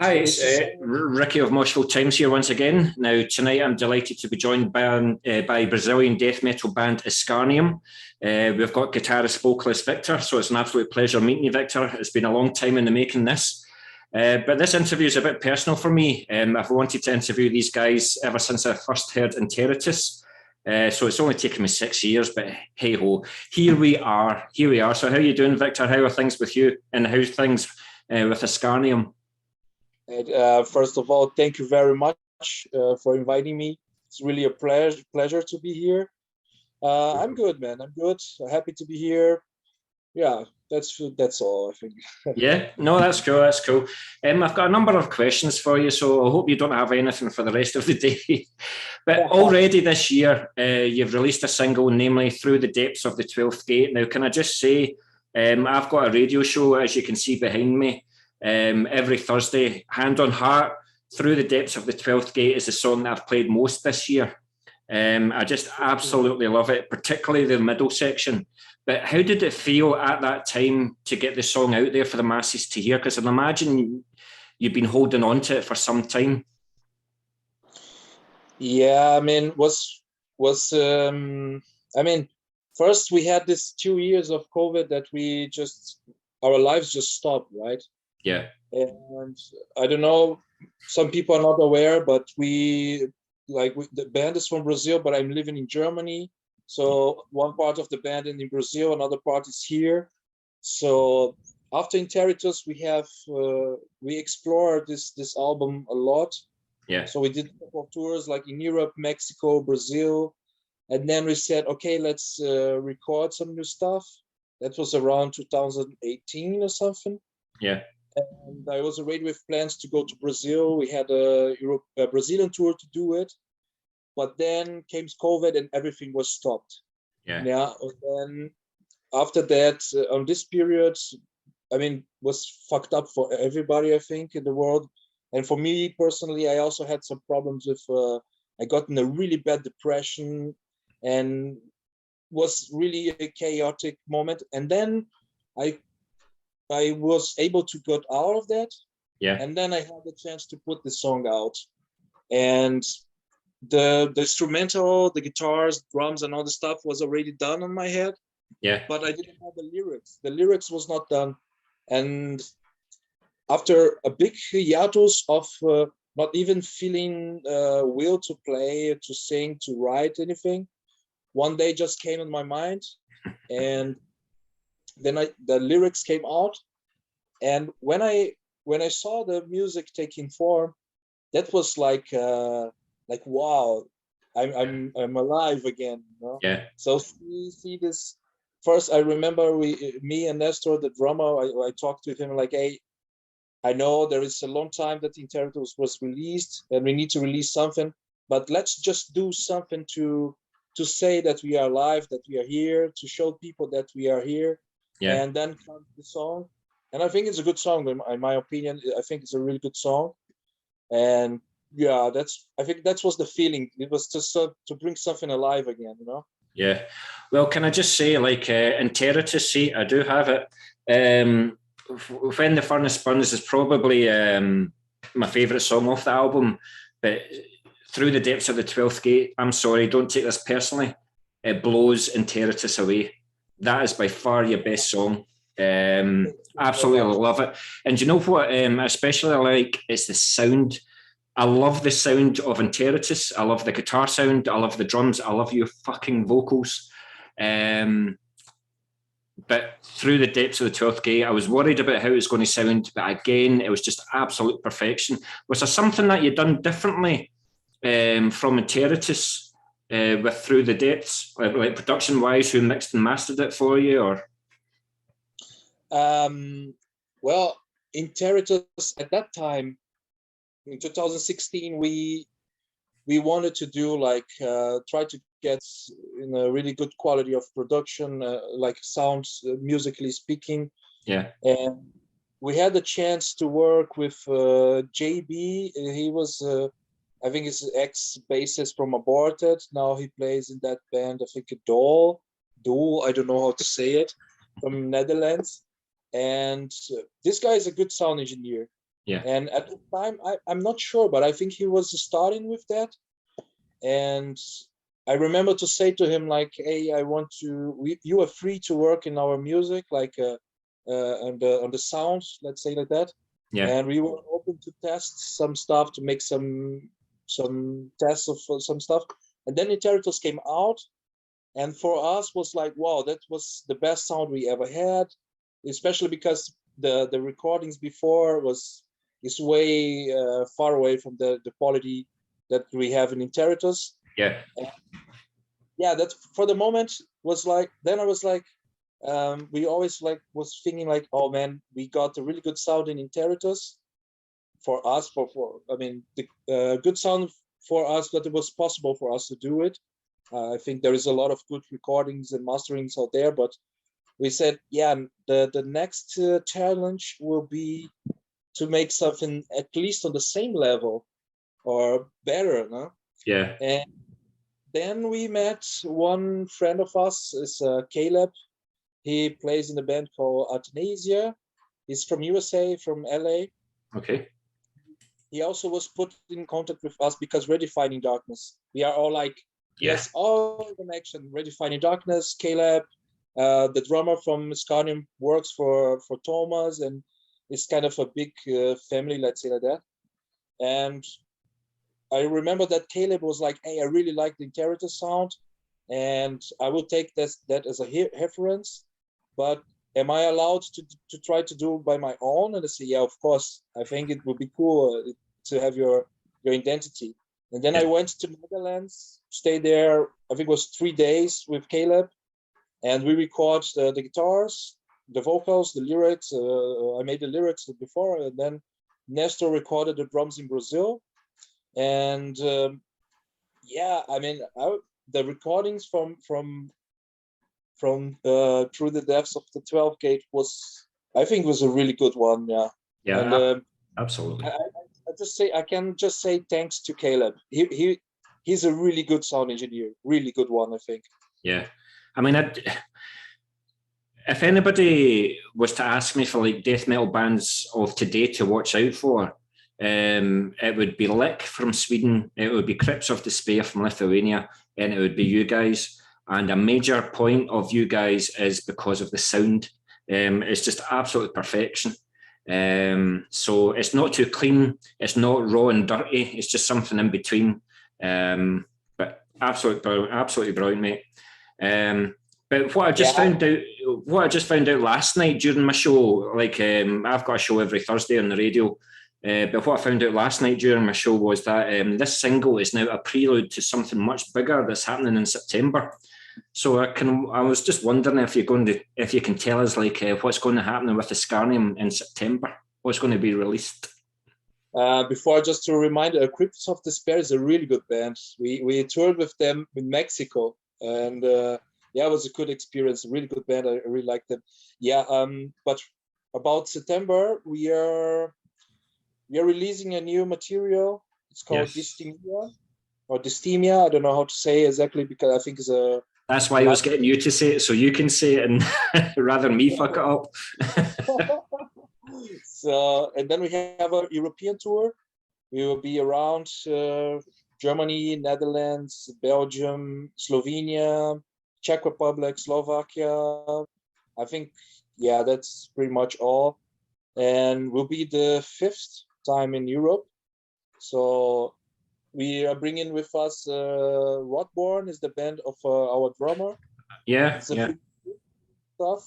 Hi, it's Ricky of Moshville Times here once again. Now, tonight I'm delighted to be joined by Brazilian death metal band Escarnium. We've got guitarist vocalist Victor, so it's an absolute pleasure meeting you, Victor. It's been a long time in the making, this. But this interview is a bit personal for me. I've wanted to interview these guys ever since I first heard Interitus. So it's only taken me 6 years, but hey-ho, here we are. So how are you doing, Victor? How are things with you? And how's things with Escarnium? First of all, thank you very much for inviting me. It's really a pleasure to be here. I'm good, man. I'm good. Happy to be here. Yeah, that's all, I think. Yeah, no, that's cool. That's cool. I've got a number of questions for you, so I hope you don't have anything for the rest of the day. But already this year, you've released a single, namely Through the Depths of the 12th Gate. Now, can I just say, I've got a radio show, as you can see behind me, every Thursday. Hand on heart, Through the Depths of the 12th Gate is the song that I've played most this year. I just absolutely love it, particularly the middle section. But how did it feel at that time to get the song out there for the masses to hear? Because I imagine you've been holding on to it for some time. Yeah, I mean, first we had this 2 years of COVID that our lives just stopped, right? Yeah. And I don't know, some people are not aware, but the band is from Brazil, but I'm living in Germany. So one part of the band is in Brazil, another part is here. So after Interitus, we explored this album a lot. Yeah. So we did a couple of tours like in Europe, Mexico, Brazil. And then we said, okay, let's record some new stuff. That was around 2018 or something. Yeah. And I was already with plans to go to Brazil. We had a Brazilian tour to do it. But then came COVID and everything was stopped. Yeah. And after that, on this period, was fucked up for everybody, I think, in the world. And for me personally, I also had some problems with, I got in a really bad depression and was really a chaotic moment. And then I was able to get out of that. Yeah. And then I had the chance to put the song out. And the instrumental, the guitars, drums, and all the stuff was already done on my head. Yeah. But I didn't have the lyrics. The lyrics was not done. And after a big hiatus of not even feeling will to play, to sing, to write anything, one day just came in my mind, and then the lyrics came out. And when I saw the music taking form, that was like wow, I'm alive again, you know? Yeah. So see this first. I remember me and Nestor, the drummer. I talked to him like, hey, I know there is a long time that Interitus was released, and we need to release something. But let's just do something to say that we are alive, that we are here, to show people that we are here. Yeah. And then comes the song, and I think it's a good song. In my opinion, I think it's a really good song. And yeah, I think that was the feeling. It was just to bring something alive again, you know? Yeah. Well, can I just say, like, Interitus, see, I do have it. When the Furnace Burns is probably my favourite song off the album, but Through the Depths of the 12th Gate, I'm sorry, don't take this personally, it blows Interitus away. That is by far your best song. Absolutely love it. And you know what I especially like is the sound. I love the sound of Interitus. I love the guitar sound. I love the drums. I love your fucking vocals. But Through the Depths of the 12th Gate, I was worried about how it was going to sound. But again, it was just absolute perfection. Was there something that you'd done differently from Interitus with Through the Depths, like production-wise, who mixed and mastered it for you? Or well, Interitus at that time, in 2016, we wanted to do try to get in a really good quality of production, like sounds, musically speaking. Yeah. And we had the chance to work with JB. He was, I think, he's ex-bassist from Aborted. Now he plays in that band, I think, Doel, I don't know how to say it, from Netherlands. And this guy is a good sound engineer. Yeah. And at the time, I'm not sure, but I think he was starting with that. And I remember to say to him, like, hey, you are free to work in our music, like on the sound, let's say like that. Yeah. And we were open to test some stuff, to make some tests of some stuff. And then Interitus came out, and for us was like, wow, that was the best sound we ever had, especially because the recordings before is way far away from the quality that we have in Interitus. Yeah. Yeah, that for the moment was like, then I was like, we always like was thinking like, oh man, we got a really good sound in Interitus for us, I mean, the good sound for us, that it was possible for us to do it. I think there is a lot of good recordings and masterings out there, but we said, yeah, the next challenge will be to make something at least on the same level or better, no? Yeah. And then we met one friend of us, is Caleb. He plays in a band called Athanasia. He's from USA, from LA. Okay. He also was put in contact with us because Redefining Darkness. We are all like, Yeah. yes, all connection. Redefining Darkness, Caleb, the drummer from Escarnium works for Thomas, and it's kind of a big family, let's say like that. And I remember that Caleb was like, hey, I really like the Interitus sound, and I will take that as a reference, but am I allowed to try to do it by my own? And I say, yeah, of course. I think it would be cool to have your identity. And then I went to Netherlands, stayed there, I think it was 3 days with Caleb, and we recorded the guitars, the vocals, the lyrics. I made the lyrics before, and then Nestor recorded the drums in Brazil. And yeah, I mean, the recordings from Through the Depths of the 12 Gate I think was a really good one. Yeah. Yeah. And, absolutely. I can just say thanks to Caleb. He's a really good sound engineer, really good one, I think. Yeah. I mean, if anybody was to ask me for like death metal bands of today to watch out for, it would be Lick from Sweden, it would be Crypts of Despair from Lithuania, and it would be you guys. And a major point of you guys is because of the sound. It's just absolute perfection. So it's not too clean, it's not raw and dirty, it's just something in between. But absolutely brilliant, mate. But what I just found out last night during my show, like I've got a show every Thursday on the radio. But what I found out last night during my show was that this single is now a prelude to something much bigger that's happening in September. So I was just wondering if you can tell us like what's going to happen with Escarnium in September. What's going to be released? Before, just to remind, Crypts of Despair is a really good band. We toured with them in Mexico, and yeah, it was a good experience. A really good band. I really liked them. Yeah. But about September, we are releasing a new material. It's called Dystemia or Dystemia. I don't know how to say exactly because I think it's a. That's why I was getting you to say it, so you can say it, and rather than me fuck it up. So, and then we have a European tour. We will be around Germany, Netherlands, Belgium, Slovenia, Czech Republic, Slovakia. I think, yeah, that's pretty much all. And we'll be the 5th time in Europe. So we are bringing with us Rodborn is the band of our drummer. Yeah, stuff.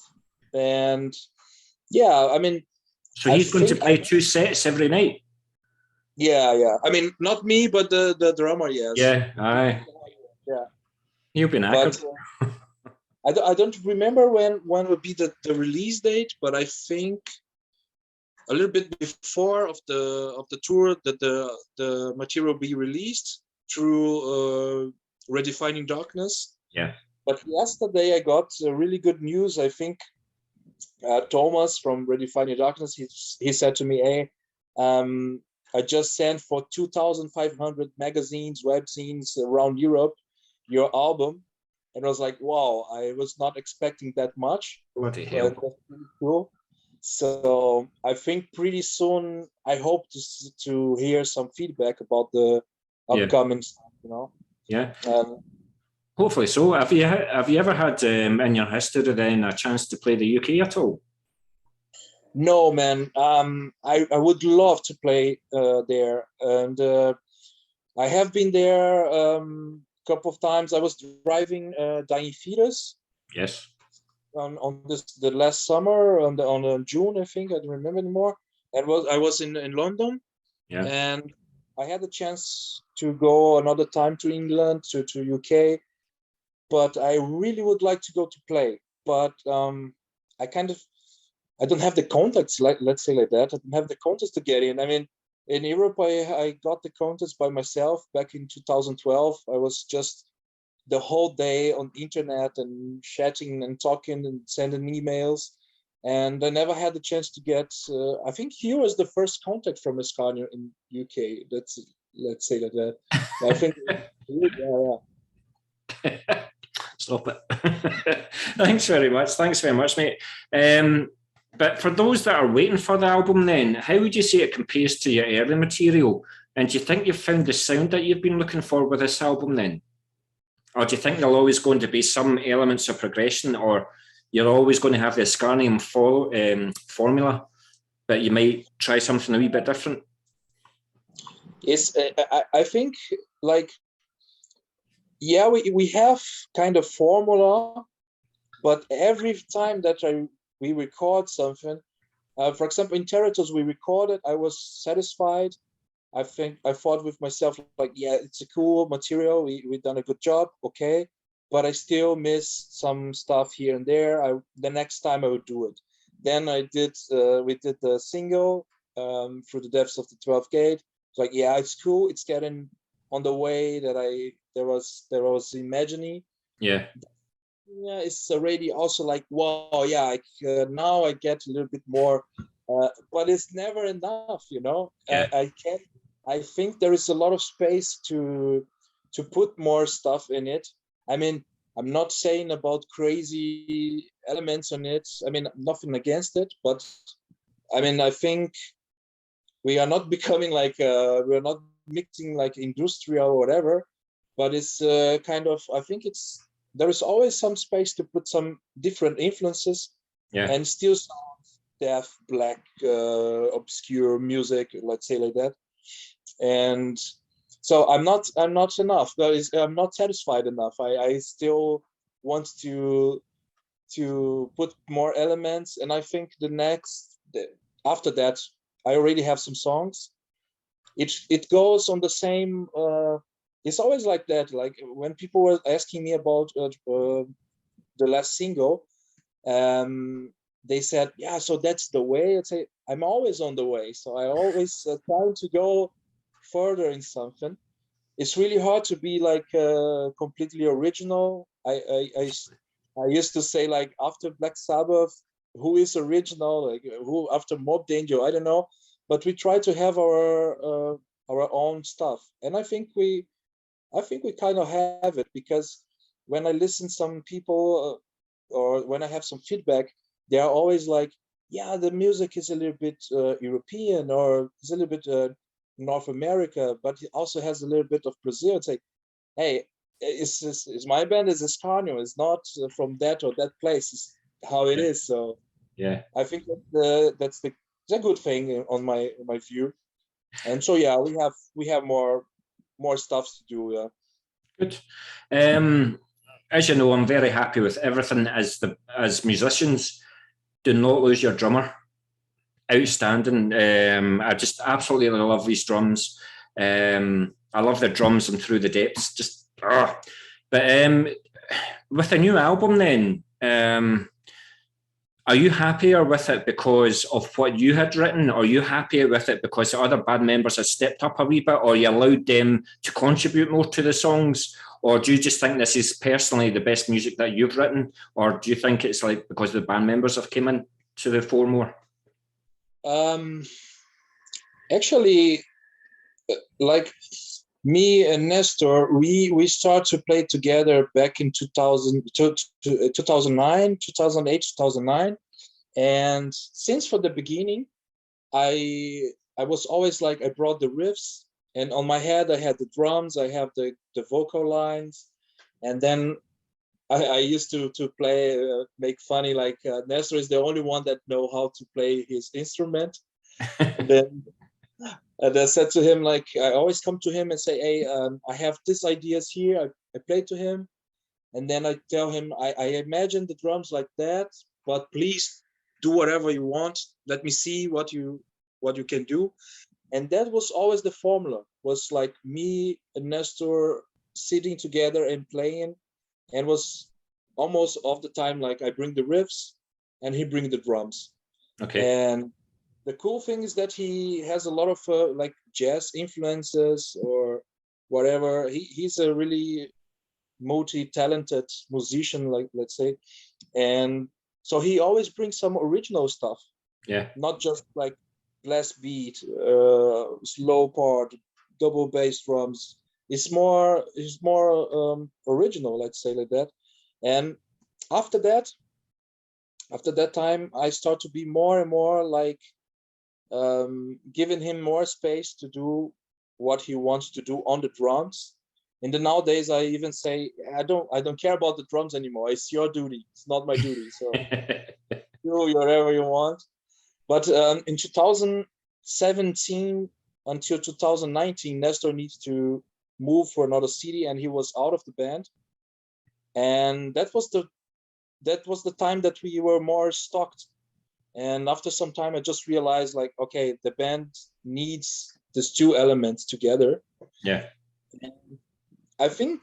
And yeah, I mean, so he's going to play 2 sets every night. Yeah. I mean, not me, but the drummer, yes. Yeah, aye. Yeah. You've been knackered. I don't remember when would be the release date, but I think a little bit before of the tour that the material be released through Redefining Darkness. Yeah. But yesterday I got really good news. I think Thomas from Redefining Darkness, he said to me, hey, I just sent for 2,500 magazines, webzines around Europe your album. And I was like, wow, I was not expecting that much. Bloody hell. That's really cool. So I think pretty soon I hope to hear some feedback about the upcoming stuff, you know. Yeah. Hopefully so. Have you ever had in your history then a chance to play the UK at all? No, man. I would love to play there, and I have been there a couple of times. I was driving Dying Fetus. Yes. On the last summer on June, I think. I don't remember anymore. I was in London. Yeah. And I had the chance to go another time to England, to UK, but I really would like to go to play. But I don't have the contacts, let's say like that. I don't have the contacts to get in. I mean, in Europe, I got the contacts by myself back in 2012. I was just the whole day on internet and chatting and talking and sending emails. And I never had the chance to get, I think he was the first contact from Escarnium in UK. Let's say like that. I think, yeah. Stop it. Thanks very much, mate. But for those that are waiting for the album then, how would you say it compares to your early material? And do you think you've found the sound that you've been looking for with this album then? Or do you think there'll always going to be some elements of progression, or you're always going to have the Escarnium formula, but you might try something a wee bit different? Yes, I think, like, yeah, we have kind of formula, but every time that we record something, for example, in Territories we recorded, I was satisfied. I think I thought with myself, like, yeah, it's a cool material. We've done a good job, okay, but I still miss some stuff here and there. The next time I would do it. Then we did the single Through the Depths of the 12th Gate. It's like, yeah, it's cool. It's getting on the way that there was imagining. Yeah. Yeah, it's already also like, wow, yeah, now I get a little bit more, but it's never enough, you know. Yeah. I think there is a lot of space to put more stuff in it. I mean, I'm not saying about crazy elements on it. I mean, nothing against it, but I mean, I think we are not becoming like we're not mixing like industrial or whatever, but it's kind of, I think there is always some space to put some different influences, and still sound deaf, black, obscure music, let's say like that. And so I'm not enough. I'm not satisfied enough. I still want to put more elements, and I think after that I already have some songs. It goes on the same. It's always like that. Like when people were asking me about the last single, they said, "Yeah, so that's the way." I'd say, "I'm always on the way." So I always try to go further in something. It's really hard to be like completely original. I used to say, like, after Black Sabbath, who is original? Like who after Mob Danger? I don't know. But we try to have our own stuff, and I think we kind of have it, because when I listen some people or when I have some feedback, they are always like, yeah, the music is a little bit European, or it's a little bit North America, but it also has a little bit of Brazil. It's like, hey, is my band is Escarnium. It's not from that or that place. It's how it is. So yeah, I think that's a good thing on my view. And so yeah, we have more stuff to do. Yeah. Good. As you know, I'm very happy with everything. As musicians, do not lose your drummer. Outstanding. I just absolutely love these drums. I love the drums and Through the Depths. Just, but with the new album, then, are you happier with it because of what you had written? Or are you happier with it because the other band members have stepped up a wee bit, or you allowed them to contribute more to the songs? Or do you just think this is personally the best music that you've written? Or do you think it's like because the band members have come in to the fore more? Actually, like me and Nestor, we started to play together back in 2009, 2008, 2009. And since for the beginning, I was always like, I brought the riffs, and on my head I had the drums, I have the vocal lines, and then I used to play, make funny, like Nestor is the only one that know how to play his instrument. And then and I said to him, like, I always come to him and say, hey, I have these ideas here. I play to him, and then I tell him, I imagine the drums like that, but please do whatever you want. Let me see what you can do. And that was always the formula, was like me and Nestor sitting together and playing, and was almost all the time like I bring the riffs and he bring the drums. Okay. And the cool thing is that he has a lot of like jazz influences or whatever. He's a really multi-talented musician, like, let's say. And so he always brings some original stuff. Yeah. Not just like blast beat, slow part, double bass drums. It's more original, let's say, like that. And after that time, I start to be more and more like giving him more space to do what he wants to do on the drums. And then nowadays I even say, I don't care about the drums anymore. It's your duty. It's not my duty. So do whatever you want. But in 2017 until 2019, Nestor needs to move for another city, and he was out of the band. And that was the time that we were more stocked. And after some time, I just realized, like, okay, the band needs these two elements together. Yeah. And I think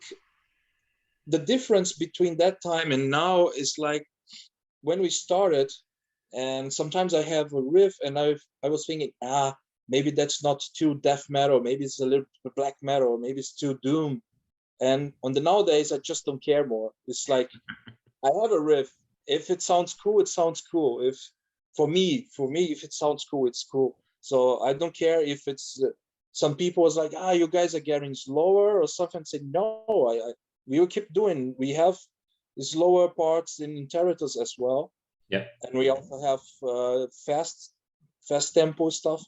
the difference between that time and now is like when we started, and sometimes I have a riff and I was thinking, maybe that's not too death metal, maybe it's a little black metal, maybe it's too doom. And on the nowadays, I just don't care more. It's like, I have a riff. If it sounds cool, it sounds cool. If for me, if it sounds cool, it's cool. So I don't care if it's some people was like, you guys are getting slower or something. Say no, we will keep doing. We have slower parts in Interritors as well. Yeah. And we also have fast tempo stuff.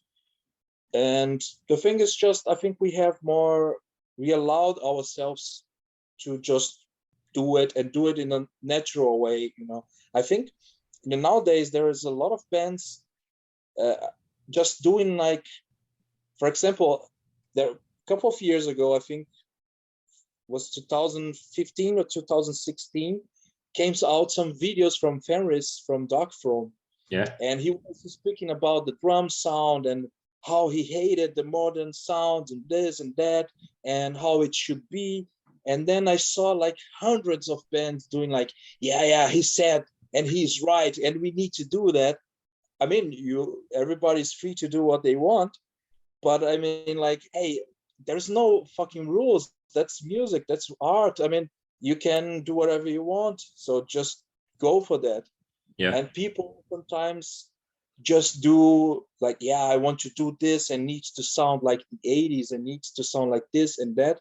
And the thing is just, I think we allowed ourselves to just do it and do it in a natural way. I think nowadays there is a lot of bands just doing, like, for example, there a couple of years ago, I think was 2015 or 2016, came out some videos from Fenris from Darkthrone. Yeah. And he was speaking about the drum sound and how he hated the modern sounds and this and that and how it should be. And then I saw like hundreds of bands doing like, yeah, he said, and he's right, and we need to do that. I mean, everybody's free to do what they want, but I mean, like, hey, there's no fucking rules. That's music, that's art. I mean, you can do whatever you want, so just go for that. Yeah. And people sometimes just do like, I want to do this and needs to sound like the 80s and needs to sound like this and that.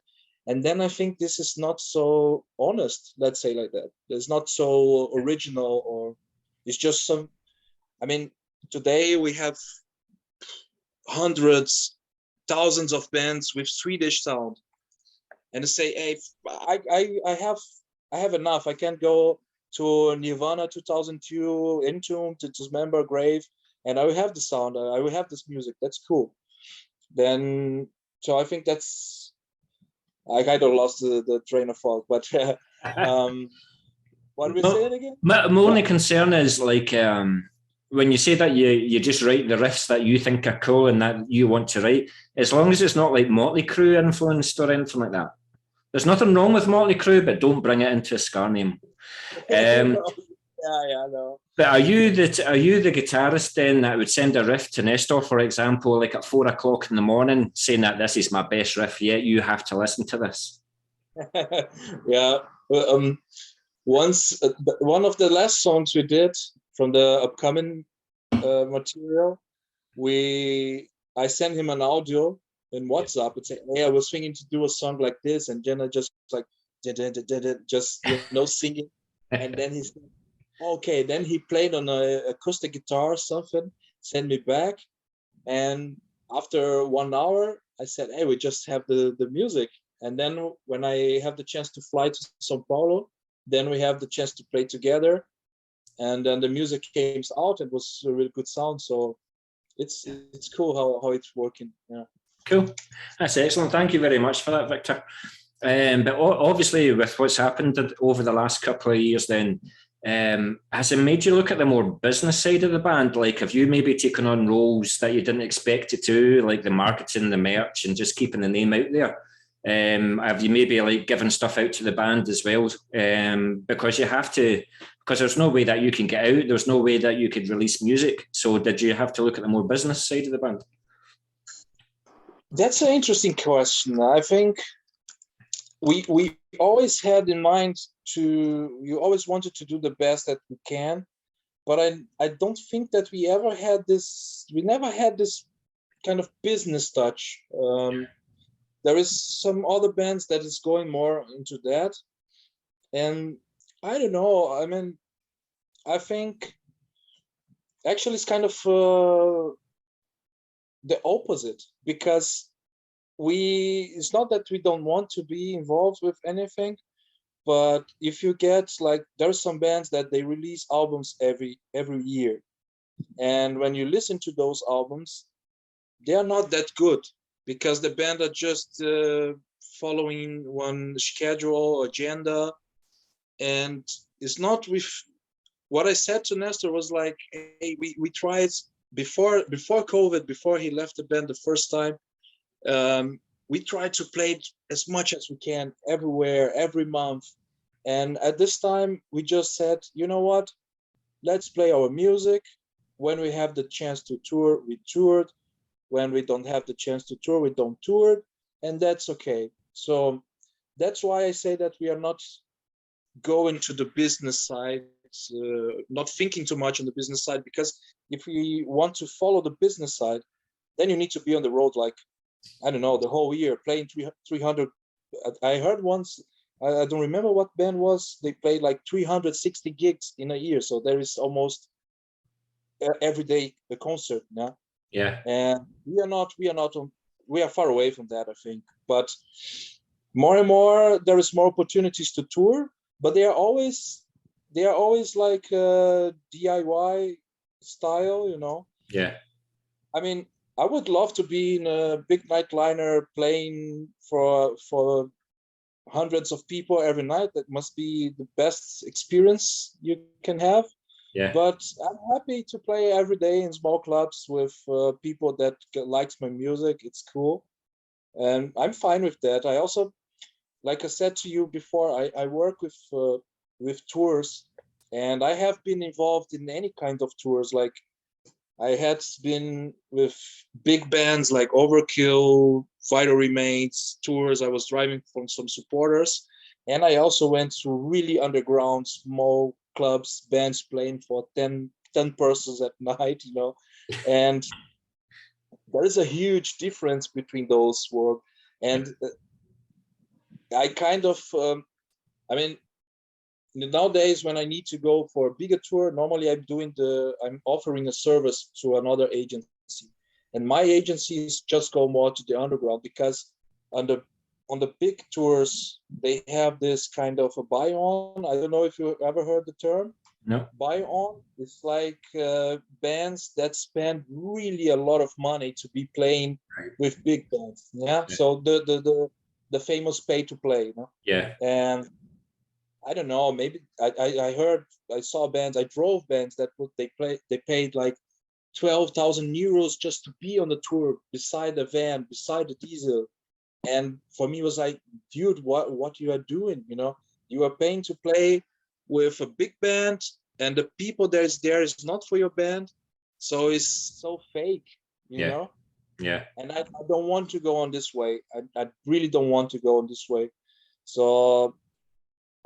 And then I think this is not so honest, let's say like that. It's not so original, or it's just some, I mean, today we have hundreds, thousands of bands with Swedish sound. And to say, hey, I have enough. I can't go to Nirvana 2002, Entomb, to Dismember, Grave, and I will have the sound. I will have this music. That's cool. Then, so I think that's, I kind of lost the train of thought, but what are we saying again? My only concern is like when you say that you just write the riffs that you think are cool and that you want to write, as long as it's not like Motley Crue influenced or anything like that. There's nothing wrong with Motley Crue, but don't bring it into Escarnium. No. But are you the guitarist then that would send a riff to Nestor, for example, like at 4 o'clock in the morning, saying that this is my best riff yet, you have to listen to this? Yeah. Once, one of the last songs we did from the upcoming material, I sent him an audio in WhatsApp and say, hey, I was thinking to do a song like this, and then I just like just singing, and then he said, Okay, then he played on a acoustic guitar or something, sent me back, and after 1 hour, I said, "Hey, we just have the music." And then when I have the chance to fly to São Paulo, then we have the chance to play together, and then the music came out. It was a really good sound, so it's cool how it's working. Yeah. Cool, that's excellent. Thank you very much for that, Victor. But obviously, with what's happened over the last couple of years, then has it made you look at the more business side of the band? Like, have you maybe taken on roles that you didn't expect it to, like the marketing, the merch, and just keeping the name out there? Have you maybe like given stuff out to the band as well? Because you have to, because there's no way that you can get out. There's no way that you could release music. So did you have to look at the more business side of the band? That's an interesting question. I think we always had in mind you always wanted to do the best that we can, but I don't think that we never had this kind of business touch. There is some other bands that is going more into that, and I don't know. I mean, I think actually it's kind of the opposite, because it's not that we don't want to be involved with anything, but if you get like, there's some bands that they release albums every year, and when you listen to those albums, they are not that good, because the band are just following one schedule agenda, and it's not with what I said to Nestor was like, hey, we tried before COVID, before he left the band the first time. We try to play as much as we can everywhere, every month. And at this time, we just said, you know what? Let's play our music. When we have the chance to tour, we toured. When we don't have the chance to tour, we don't tour. And that's okay. So that's why I say that we are not going to the business side, not thinking too much on the business side, because if we want to follow the business side, then you need to be on the road, like, I don't know, the whole year, playing 300. I heard once, I don't remember what band was, they played like 360 gigs in a year. So there is almost every day a concert now. Yeah. And we are far away from that, I think. But more and more, there is more opportunities to tour, but they are always like DIY style, you know? Yeah. I mean, I would love to be in a big nightliner playing for hundreds of people every night. That must be the best experience you can have. Yeah. But I'm happy to play every day in small clubs with people that likes my music. It's cool, and I'm fine with that. I also, like I said to you before, I work with tours, and I have been involved in any kind of tours. Like, I had been with big bands like Overkill, Vital Remains tours. I was driving from some supporters, and I also went to really underground small clubs, bands playing for 10 persons at night, you know. And there is a huge difference between those worlds. And I kind of, I mean, nowadays when I need to go for a bigger tour, normally I'm offering a service to another agency, and my agencies just go more to the underground, because on the big tours they have this kind of a buy-on. I don't know if you ever heard the term. No. Buy-on. It's like bands that spend really a lot of money to be playing with big bands. Yeah. So the famous pay to play, you know? Yeah. And I don't know, maybe I saw bands, I drove bands that they paid like 12,000 euros just to be on the tour, beside the van, beside the diesel. And for me, it was like, dude, what you are doing? You know, you are paying to play with a big band, and the people that is there is not for your band. So it's so fake, you know? Yeah. And I don't want to go on this way. I really don't want to go on this way. So,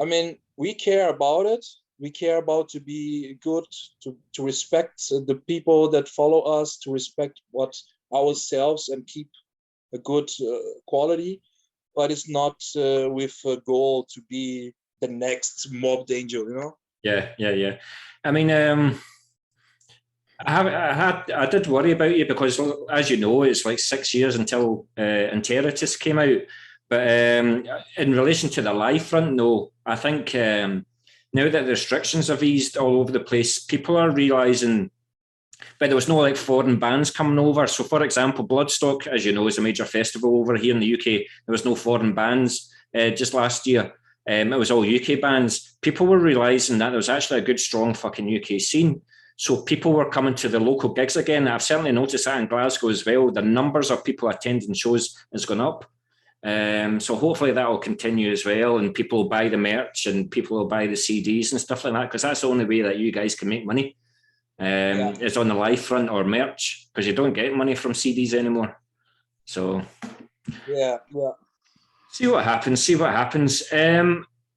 I mean, we care about it. We care about to be good, to respect the people that follow us, to respect what ourselves, and keep a good quality. But it's not with a goal to be the next Mob Danger, you know? Yeah. I mean, I did worry about you because, as you know, it's like 6 years until Interitus came out. But in relation to the live front, no, I think now that the restrictions have eased all over the place, people are realising. But there was no like foreign bands coming over. So, for example, Bloodstock, as you know, is a major festival over here in the UK. There was no foreign bands just last year. It was all UK bands. People were realising that there was actually a good, strong fucking UK scene. So people were coming to the local gigs again. I've certainly noticed that in Glasgow as well. The numbers of people attending shows has gone up. So hopefully that will continue as well, and people will buy the merch and people will buy the CDs and stuff like that, because that's the only way that you guys can make money. Is on the live front or merch, because you don't get money from CDs anymore. So yeah. See what happens.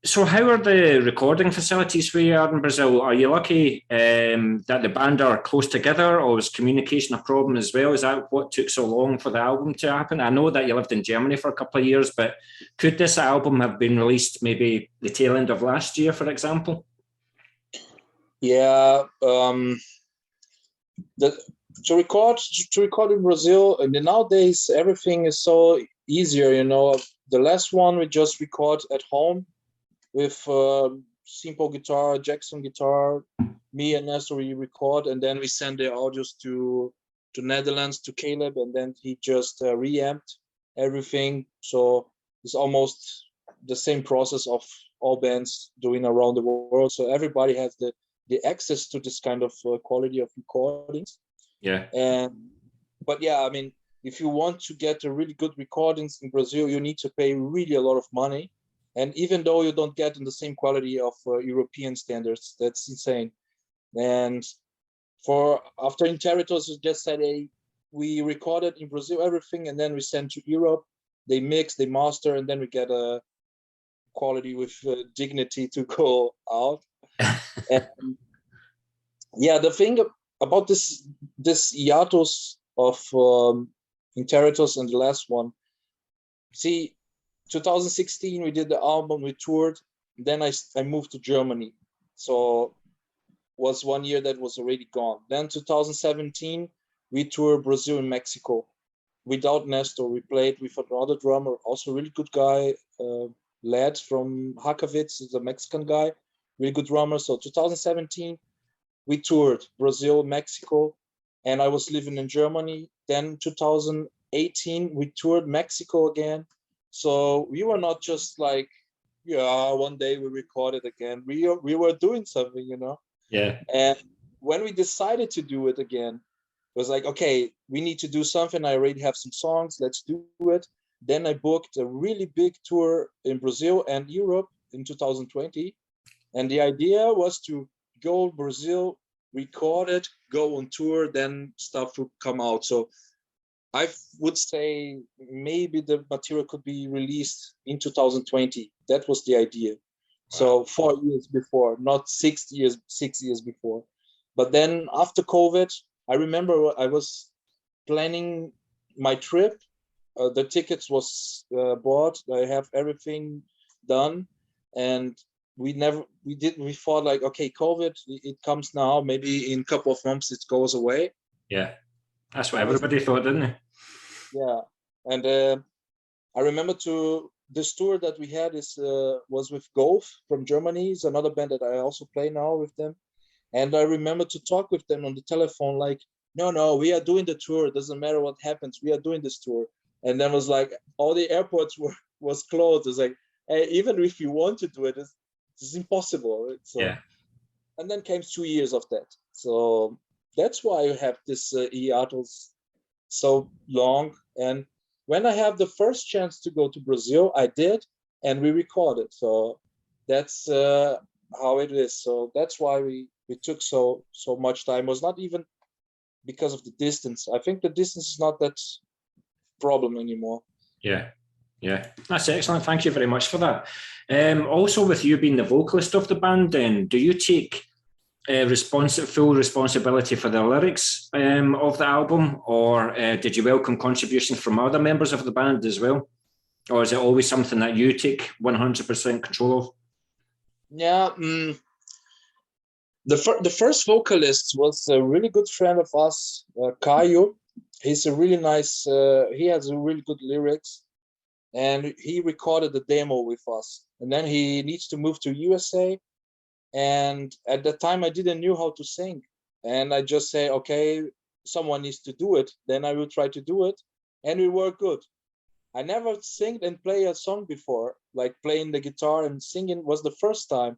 So how are the recording facilities where you are in Brazil? Are you lucky that the band are close together, or was communication a problem as well? Is that what took so long for the album to happen? I know that you lived in Germany for a couple of years, but could this album have been released maybe the tail end of last year, for example? Yeah, to record in Brazil, and nowadays everything is so easier. You know, the last one we just record at home with simple guitar, Jackson guitar. Me and Nestor, we record, and then we send the audios to Netherlands to Caleb, and then he just reamped everything. So it's almost the same process of all bands doing around the world. So everybody has the access to this kind of quality of recordings. Yeah. But yeah, I mean, if you want to get a really good recordings in Brazil, you need to pay really a lot of money. And even though you don't get in the same quality of European standards, that's insane. And after Interitus, we just said, hey, we recorded in Brazil everything, and then we send to Europe. They mix, they master, and then we get a quality with dignity to go out. And yeah, the thing about this hiatus of Interitus and the last one, see, 2016 we did the album, we toured, then I moved to Germany, so was 1 year that was already gone. Then 2017 we toured Brazil and Mexico without Nestor. We played with another drummer, also a really good guy, Led from Hakavitz, is a Mexican guy, really good drummer. So 2017 we toured Brazil, Mexico, and I was living in Germany. Then 2018 we toured Mexico again. So we were not just like, yeah, one day we recorded again. We were doing something, you know? Yeah. And when we decided to do it again, it was like, okay, we need to do something. I already have some songs, let's do it. Then I booked a really big tour in Brazil and Europe in 2020. And the idea was to go to Brazil, record it, go on tour, then stuff would come out. So I would say maybe the material could be released in 2020. That was the idea. Wow. So 4 years before, not 6 years before. But then after COVID, I remember I was planning my trip. The tickets was bought. I have everything done. And we thought like, okay, COVID, it comes now. Maybe in a couple of months it goes away. Yeah. That's what everybody thought, didn't they? Yeah, and I remember this tour that we had was with Golf from Germany. It's another band that I also play now with them. And I remember to talk with them on the telephone, like, no, we are doing the tour. It doesn't matter what happens. We are doing this tour. And then was like, all the airports was closed. It's like, hey, even if you want to do it, it's impossible. So, yeah. And then came 2 years of that. So that's why you have this hiatus so long. And when I have the first chance to go to Brazil, I did, and we recorded. So that's how it is. So that's why we took so much time. It was not even because of the distance. I think the distance is not that problem anymore. Yeah. That's excellent. Thank you very much for that. Also, with you being the vocalist of the band, then, do you take full responsibility for the lyrics of the album, or did you welcome contributions from other members of the band as well, or is it always something that you take 100% control of? Yeah, The first vocalist was a really good friend of us, Kayo. He's a really nice. He has a really good lyrics, and he recorded the demo with us. And then he needs to move to USA. And at that time, I didn't know how to sing, and I just say, okay, someone needs to do it. Then I will try to do it, and it worked good. I never sang and play a song before, like playing the guitar and singing was the first time,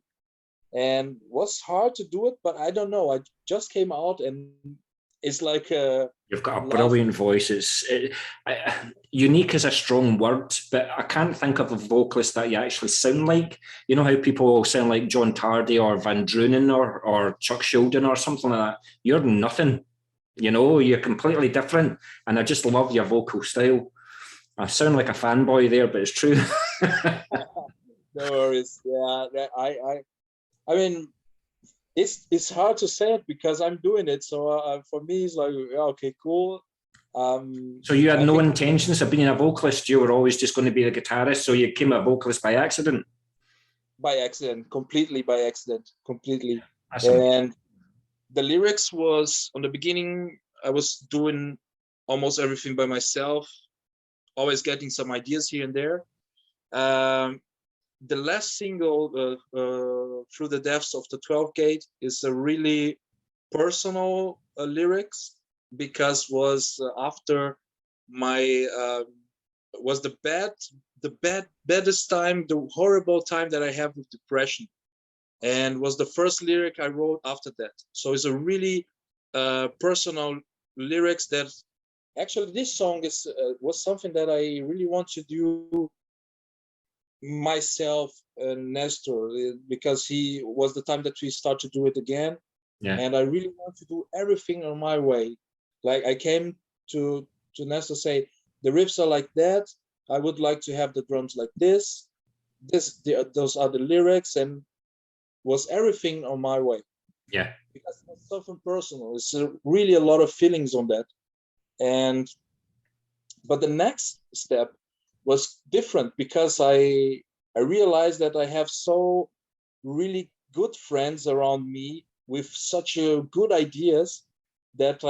and was hard to do it. But I don't know. I just came out, and it's like you've got a brilliant voice. Unique is a strong word, but I can't think of a vocalist that you actually sound like. You know how people sound like John Tardy or Van Drunen or Chuck Schuldiner or something like that? You're nothing. You know, you're completely different. And I just love your vocal style. I sound like a fanboy there, but it's true. No worries. Yeah, I mean, it's hard to say it because I'm doing it. So for me, it's like, okay, cool. So you had no intentions of being a vocalist. You were always just going to be a guitarist. So you became a vocalist by accident. By accident, completely by accident, completely. Awesome. And the lyrics was, on the beginning, I was doing almost everything by myself, always getting some ideas here and there. The last single, Through the Depths of the 12th Gate, is a really personal lyrics, because was after my was the baddest time, the horrible time that I have with depression, and was the first lyric I wrote after that. So it's a really personal lyrics that actually this song is was something that I really want to do myself and Nestor, because he was the time that we start to do it again. Yeah. And I really want to do everything on my way. Like I came to Nestor say, the riffs are like that, I would like to have the drums like this, those are the lyrics, and was everything on my way. Yeah, because it's something personal. It's really a lot of feelings on that. But the next step was different, because I realized that I have so really good friends around me with such good ideas that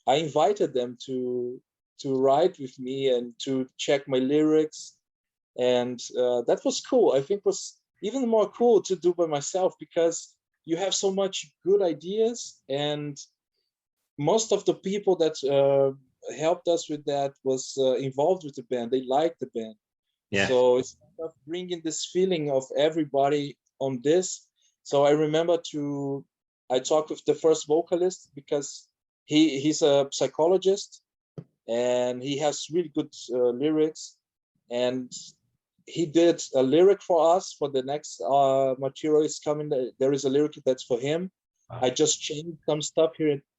I invited them to write with me and to check my lyrics, and that was cool. I think was even more cool to do by myself, because you have so much good ideas, and most of the people that helped us with that was involved with the band. They liked the band. yeah. So it's kind of bringing this feeling of everybody on this. So I remember I talked with the first vocalist, because he's a psychologist and he has really good lyrics, and he did a lyric for us for the next material is coming. There is a lyric that's for him. I just changed some stuff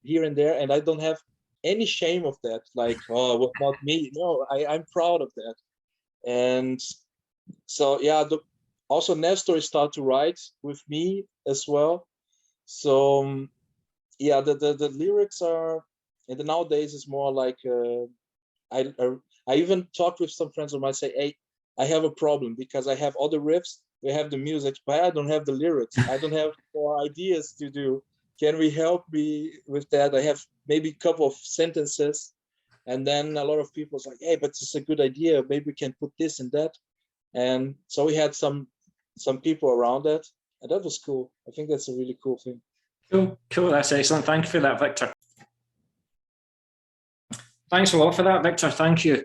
here and there, and I don't have any shame of that. Like, oh, what about me? No, I'm proud of that. And so, yeah, also Nestor started to write with me as well. So, yeah, the lyrics are, and nowadays it's more like, I even talked with some friends of mine, say, hey, I have a problem, because I have all the riffs, we have the music, but I don't have the lyrics. I don't have more ideas to do. Can we help me with that? I have maybe a couple of sentences. And then a lot of people was like, hey, but it's a good idea. Maybe we can put this and that. And so we had some people around that. And that was cool. I think that's a really cool thing. Cool. That's excellent. Thank you for that, Victor. Thanks a lot for that, Victor. Thank you.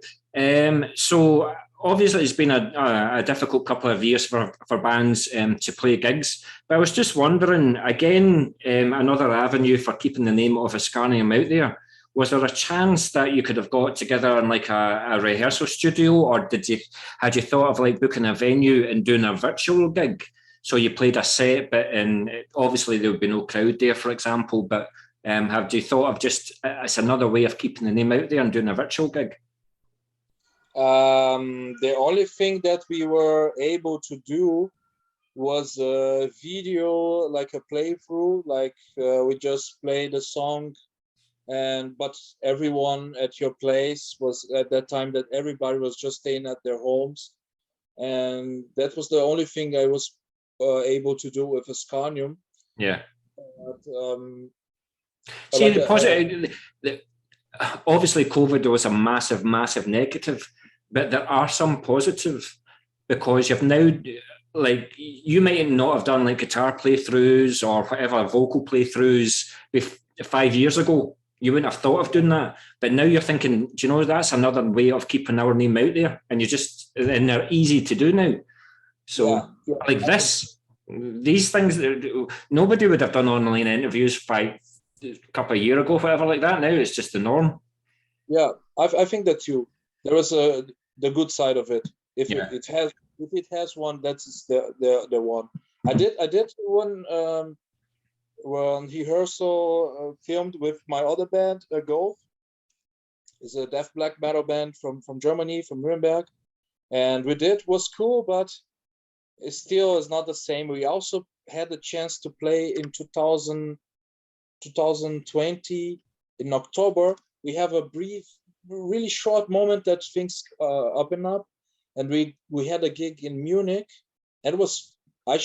So obviously it's been a difficult couple of years for bands to play gigs, but I was just wondering, again, another avenue for keeping the name of Escarnium out there. Was there a chance that you could have got together in like a rehearsal studio, or had you thought of like booking a venue and doing a virtual gig? So you played a set, but obviously there would be no crowd there, for example, but have you thought of just, it's another way of keeping the name out there and doing a virtual gig? The only thing that we were able to do was a video, like a playthrough, like we just played a song, but everyone at your place was at that time that everybody was just staying at their homes, and that was the only thing I was able to do with Escarnium. Yeah. But, see, the positive. Obviously, COVID was a massive, massive negative, but there are some positive because you've now, like, you might not have done like guitar playthroughs or whatever vocal playthroughs 5 years ago. You wouldn't have thought of doing that, but now you're thinking, do you know, that's another way of keeping our name out there, and they're easy to do now. So, like these things, nobody would have done online interviews a couple of years ago, whatever like that. Now it's just the norm. Yeah, I think that there is the good side of it. If it has one, that's the one. I did one rehearsal filmed with my other band, Golf. It's a death black metal band from Germany, from Nuremberg, and was cool, but it still is not the same. We also had the chance to play in 2020 in October. We have a brief, really short moment that things open up, and we had a gig in Munich. And it was, I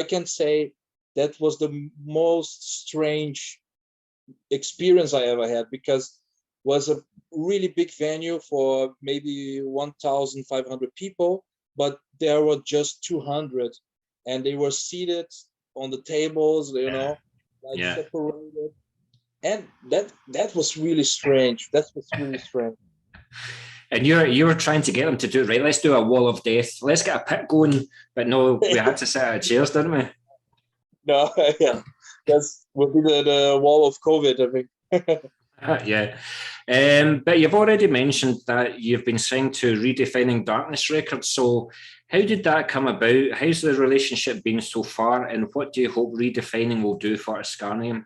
can say that was the most strange experience I ever had, because it was a really big venue for maybe 1,500 people, but there were just 200, and they were seated on the tables, separated. And that was really strange. That was really strange. And you were trying to get them to do, right, let's do a wall of death. Let's get a pit going. But no, we had to sit out of chairs, didn't we? No, yeah. That would be the wall of COVID, I think. Yeah. But you've already mentioned that you've been signed to Redefining Darkness Records. So how did that come about? How's the relationship been so far? And what do you hope Redefining will do for Escarnium?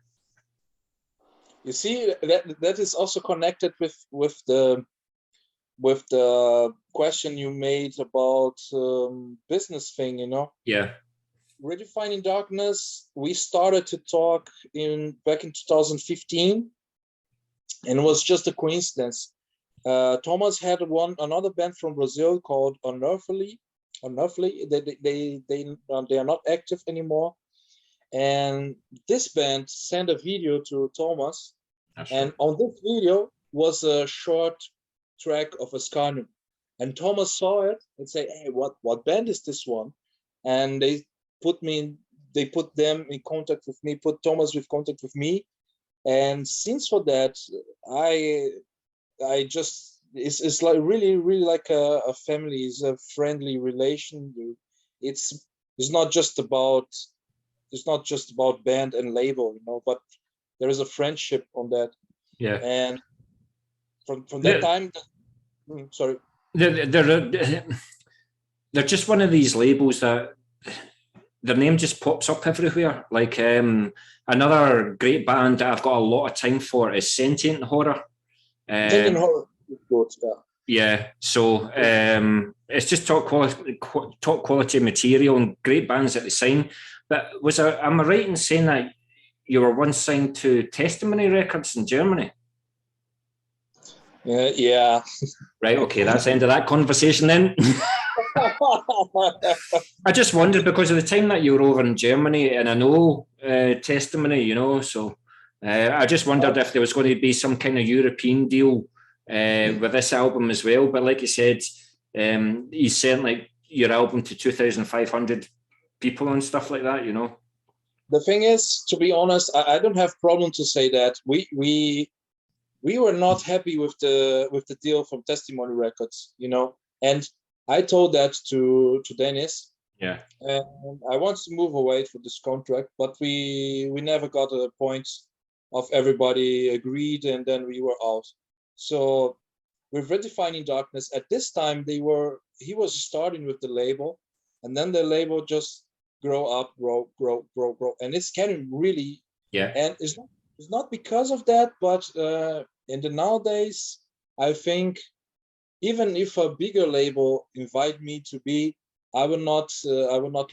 You see, that is also connected with the question you made about business thing, Yeah. Redefining Darkness, we started to talk back in 2015, and it was just a coincidence. Thomas had another band from Brazil called Unearthly. They are not active anymore. And this band sent a video to Thomas, and on this video was a short track of Escarnium. And Thomas saw it and said, "Hey, what band is this one?" And they put them in contact with me, put Thomas with contact with me. And since for that, I just it's like really, really like a family. It's a friendly relation. It's not just about band and label, but there is a friendship on that. Yeah. And from that time, sorry. They're just one of these labels that their name just pops up everywhere. Like another great band that I've got a lot of time for is Sentient Horror. Sentient Horror is good, yeah. Yeah, so it's just top quality material and great bands that they sign. But am I right in saying that you were once signed to Testimony Records in Germany? Yeah. Right, okay, that's the end of that conversation then. I just wondered because of the time that you were over in Germany, and I know Testimony, so I just wondered if there was going to be some kind of European deal with this album as well. But like you said, you sent like your album to 2,500 people and stuff like that, The thing is, to be honest, I don't have problem to say that we were not happy with the deal from Testimony Records, and I told that to Dennis. Yeah. And I wanted to move away from this contract, but we never got a point of everybody agreed, and then we were out. So with Redefining Darkness, at this time he was starting with the label, and then the label just grow, and it's getting really, yeah. And it's not because of that, but in the nowadays, I think even if a bigger label invite me to be, I will not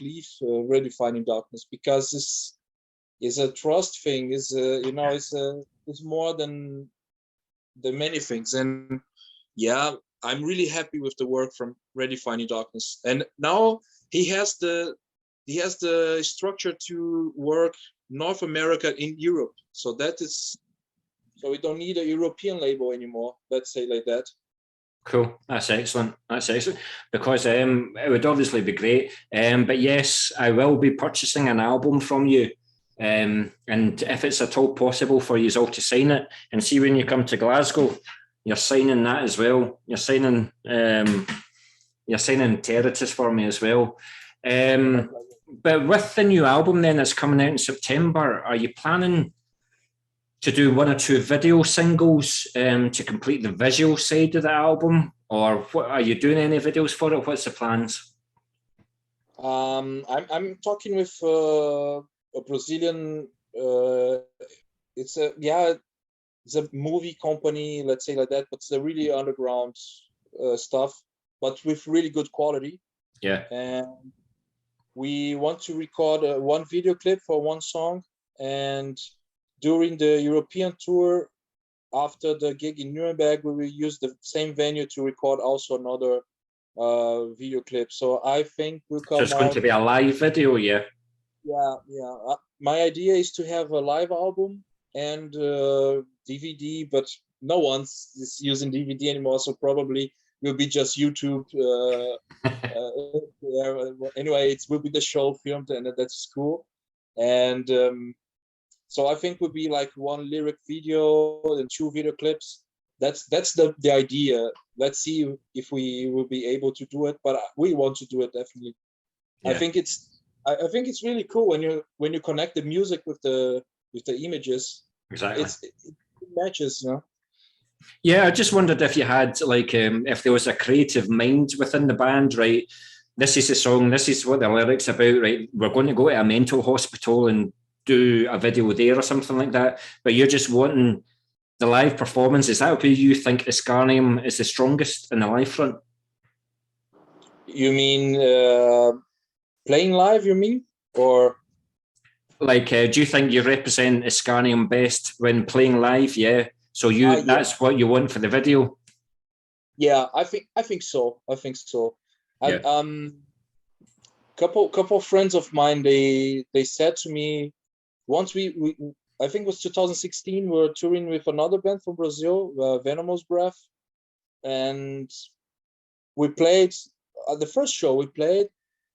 leave Redefining Darkness, because this is a trust thing. It's more than the many things. And yeah, I'm really happy with the work from Redefining Darkness. And now he has the he has the structure to work North America in Europe. So so we don't need a European label anymore. Let's say like that. Cool. That's excellent. That's excellent. Because it would obviously be great. But yes, I will be purchasing an album from you. And if it's at all possible for you all to sign it, and see when you come to Glasgow, you're signing that as well. You're signing Territus for me as well. But with the new album then that's coming out in September, are you planning to do one or two video singles to complete the visual side of the album, or what, are you doing any videos for it? What's the plans? I'm talking with a Brazilian. It's a movie company, let's say like that, but it's a really underground stuff, but with really good quality. Yeah. And we want to record one video clip for one song, and during the European tour, after the gig in Nuremberg, we will use the same venue to record also another video clip. So I think we'll come. So it's going to be a live video, yeah. Yeah. My idea is to have a live album and DVD, but no one's is using DVD anymore, so probably will be just YouTube. Anyway, it will be the show filmed, and that's cool. And so I think would be like one lyric video and two video clips. That's the idea. Let's see if we will be able to do it, but we want to do it definitely. Yeah. I think it's really cool when you connect the music with the images. Exactly. It matches, you know. Yeah, I just wondered if you had like if there was a creative mind within the band, right? This is the song, this is what the lyrics about, right? We're going to go to a mental hospital and do a video there or something like that, but you're just wanting the live performance. Is that where you think Escarnium is the strongest in the live front? You mean playing live, you mean? Or like do you think you represent Escarnium best when playing live? Yeah, so that's what you want for the video? Yeah, I think so. Yeah. Couple friends of mine, they said to me, once we I think it was 2016, we were touring with another band from Brazil, Venomous Breath, and we played the first show we played,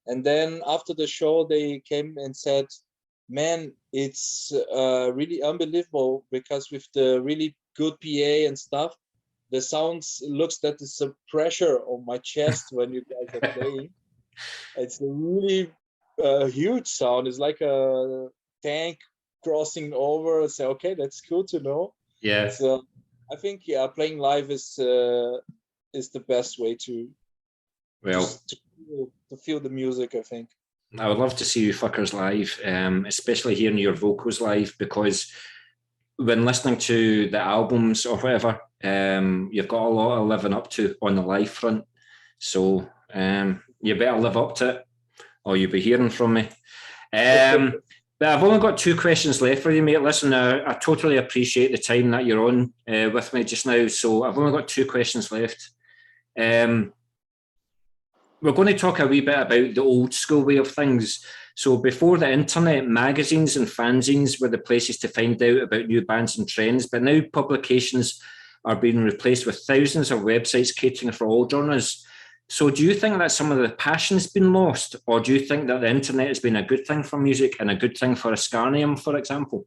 and then after the show they came and said, man, it's really unbelievable, because with the really good PA and stuff, the sounds looks that it's a pressure on my chest when you guys are playing. It's a really huge sound. It's like a tank crossing over. I say, okay, that's cool to know. Yeah. So I think playing live is the best way to feel the music, I think. I would love to see you fuckers live, especially hearing your vocals live, because when listening to the albums or whatever, you've got a lot of living up to on the live front. So you better live up to it, or you'll be hearing from me. But I've only got two questions left for you, mate. Listen, I totally appreciate the time that you're on with me just now. So I've only got two questions left. We're going to talk a wee bit about the old school way of things. So before the internet, magazines and fanzines were the places to find out about new bands and trends, but now publications are being replaced with thousands of websites catering for all genres. So do you think that some of the passion's been lost, or do you think that the internet has been a good thing for music and a good thing for Escarnium, for example?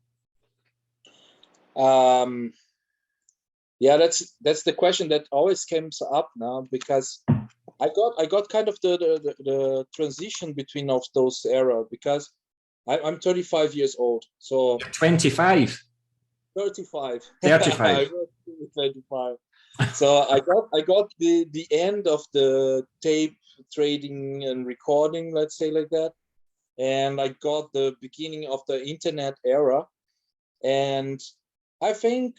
Yeah, that's the question that always comes up now, because I got kind of the transition between of those era, because I'm 35 years old. So 25. 35. 35. 25. So I got the end of the tape trading and recording, let's say like that, and I got the beginning of the internet era, and I think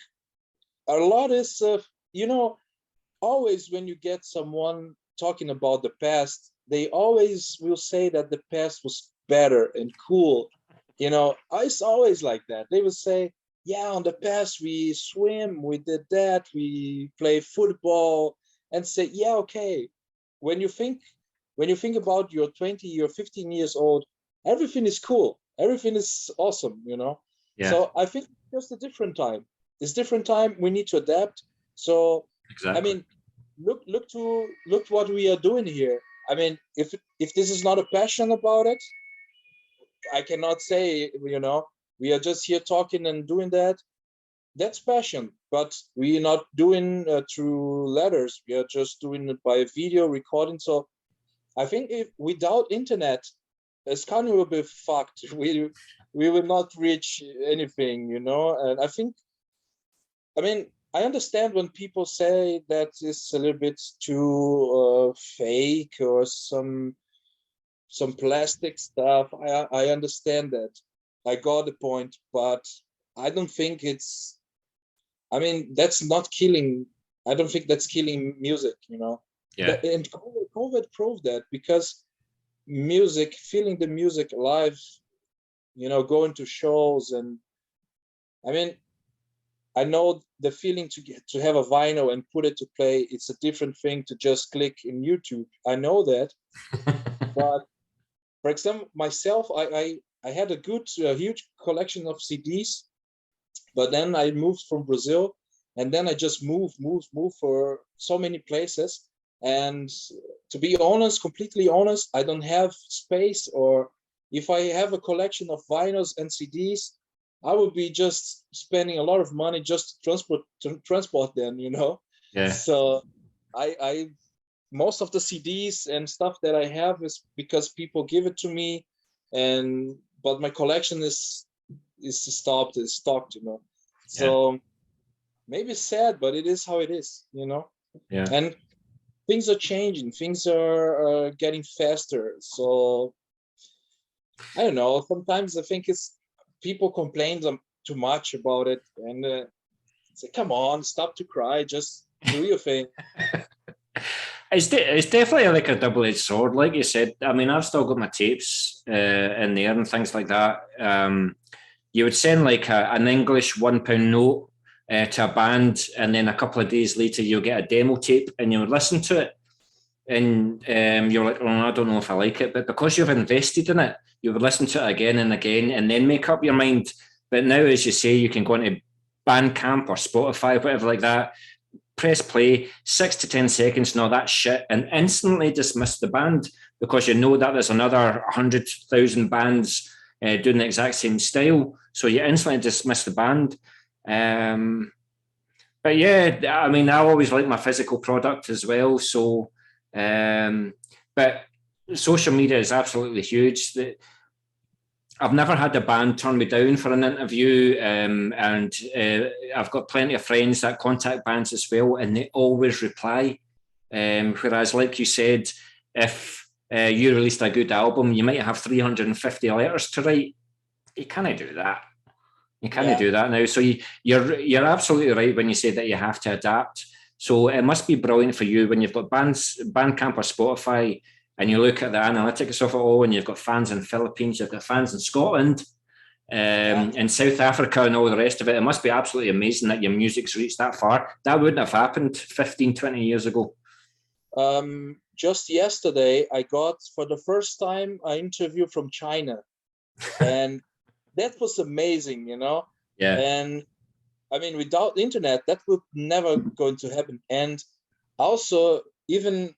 a lot is always when you get someone talking about the past, they always will say that the past was better and cool. It's always like that. They will say, yeah, on the past we swim, we did that, we play football, and say, yeah, okay. When you think about you're 20, you're 15 years old, everything is cool, everything is awesome, you know. Yeah. So I think it's just a different time. It's different time. We need to adapt. So Exactly. I mean, look what we are doing here. I mean, if this is not a passion about it, I cannot say, you know, we are just here talking and doing that. That's passion, but we're not doing through letters. We are just doing it by video recording. So I think if without internet, Escarnium will be fucked. We will not reach anything, you know. And I mean, I understand when people say that it's a little bit too fake or some plastic stuff. I understand that. I got the point, but I don't think it's. I mean, that's not killing. I don't think that's killing music, you know. Yeah. And COVID proved that, because music, feeling the music live, you know, going to shows, and I mean, I know the feeling to have a vinyl and put it to play. It's a different thing to just click in YouTube. I know that, but for example, myself, I had a huge collection of CDs, but then I moved from Brazil, and then I just moved for so many places. And to be honest, completely honest, I don't have space, or if I have a collection of vinyls and CDs, I would be just spending a lot of money just to transport them, you know. Yeah. So I most of the CDs and stuff that I have is because people give it to me, but my collection is stopped, you know. So maybe sad, but it is how it is, you know. Yeah. And things are changing, things are getting faster. So I don't know. Sometimes I think people complain too much about it, and say, "Come on, stop to cry, just do your thing." It's definitely like a double-edged sword, like you said. I mean, I've still got my tapes in there and things like that. You would send like an English £1 note to a band, and then a couple of days later you'll get a demo tape, and you would listen to it, and you're like, "Oh, I don't know if I like it," but because you've invested in it, you would listen to it again and again, and then make up your mind. But now, as you say, you can go into Bandcamp or Spotify, whatever like that, press play, 6 to 10 seconds, and all that shit, and instantly dismiss the band, because you know that there's another 100,000 bands doing the exact same style. So you instantly dismiss the band. But yeah, I mean, I always like my physical product as well. So, but social media is absolutely huge. I've never had a band turn me down for an interview, and I've got plenty of friends that contact bands as well, and they always reply. Whereas, like you said, if you released a good album, you might have 350 letters to write. You can't do that. You can't do that now. So you're absolutely right when you say that you have to adapt. So it must be brilliant for you when you've got Bandcamp or Spotify, and you look at the analytics of it all, and you've got fans in the Philippines, you've got fans in Scotland, in South Africa, and all the rest of it. It must be absolutely amazing that your music's reached that far. That wouldn't have happened 15, 20 years ago. Just yesterday, I got, for the first time, an interview from China. And that was amazing, you know? Yeah. And I mean, without the internet, that would never going to happen. And also, even